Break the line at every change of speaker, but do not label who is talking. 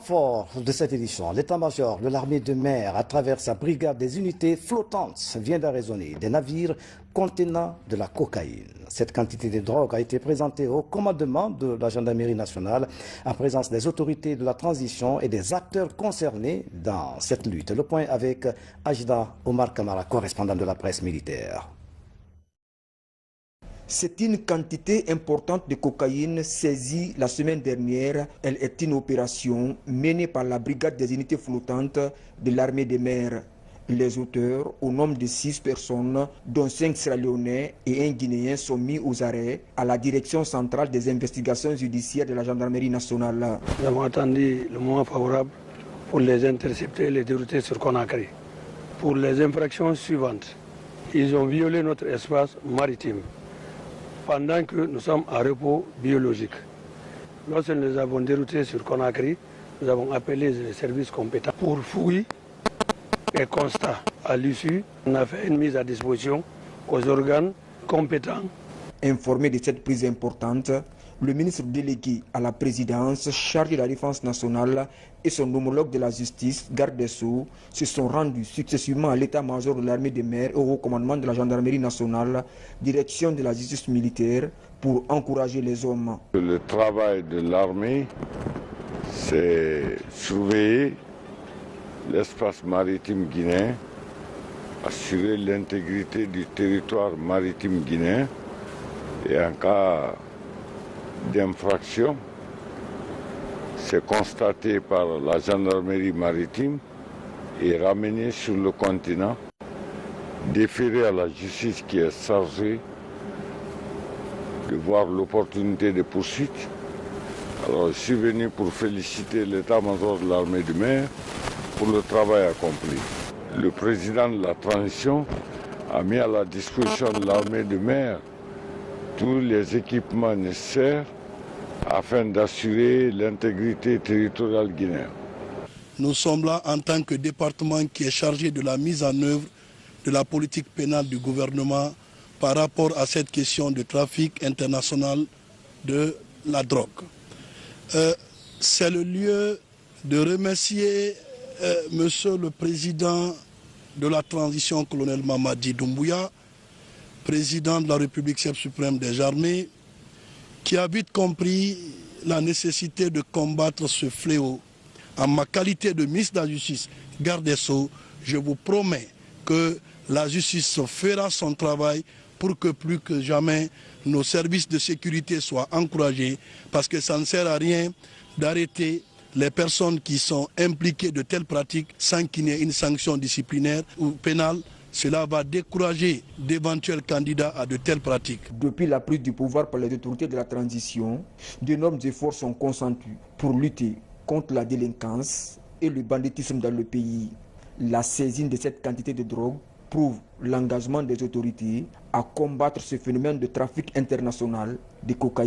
fort de cette édition, l'état-major de l'armée de mer, à travers sa brigade des unités flottantes, vient d'arraisonner des navires contenant de la cocaïne. Cette quantité de drogue a été présentée au commandement de la gendarmerie nationale en présence des autorités de la transition et des acteurs concernés dans cette lutte. Le point avec Ajda Omar Kamara, correspondant de la presse militaire.
C'est une quantité importante de cocaïne saisie la semaine dernière. Elle est une opération menée par la brigade des unités flottantes de l'armée des mers. Les auteurs, au nombre de 6 personnes, dont 5 Sierra-Léonais et un Guinéen, sont mis aux arrêts à la direction centrale des investigations judiciaires de la gendarmerie nationale.
Nous avons attendu le moment favorable pour les intercepter et les dérouter sur Conakry. Pour les infractions suivantes, ils ont violé notre espace maritime pendant que nous sommes en repos biologique. Lorsque nous les avons déroutés sur Conakry, nous avons appelé les services compétents pour fouiller et constat. À l'issue, on a fait une mise à disposition aux organes compétents.
Informé de cette prise importante, le ministre délégué à la présidence chargé de la défense nationale et son homologue de la justice, garde des Sceaux, se sont rendus successivement à l'état-major de l'armée des mers et au haut commandement de la gendarmerie nationale, direction de la justice militaire, pour encourager les hommes.
Le travail de l'armée, c'est surveiller l'espace maritime guinéen, assurer l'intégrité du territoire maritime guinéen et en cas d'infraction, c'est constaté par la gendarmerie maritime et ramené sur le continent, déféré à la justice qui est chargée de voir l'opportunité de poursuite. Alors je suis venu pour féliciter l'état-major de l'armée de mer pour le travail accompli. Le président de la transition a mis à la disposition de l'armée de mer tous les équipements nécessaires afin d'assurer l'intégrité territoriale guinéenne.
Nous sommes là en tant que département qui est chargé de la mise en œuvre de la politique pénale du gouvernement par rapport à cette question de trafic international de la drogue. C'est le lieu de remercier Monsieur le Président de la transition, colonel Mamadi Doumbouya, président de la République chef suprême des armées, qui a vite compris la nécessité de combattre ce fléau. En ma qualité de ministre de la Justice, garde des Sceaux, je vous promets que la justice fera son travail pour que plus que jamais nos services de sécurité soient encouragés, parce que ça ne sert à rien d'arrêter les personnes qui sont impliquées de telles pratiques sans qu'il y ait une sanction disciplinaire ou pénale. Cela va décourager d'éventuels candidats à de telles pratiques.
Depuis la prise du pouvoir par les autorités de la transition, d'énormes efforts sont consentis pour lutter contre la délinquance et le banditisme dans le pays. La saisine de cette quantité de drogue prouve l'engagement des autorités à combattre ce phénomène de trafic international de cocaïne.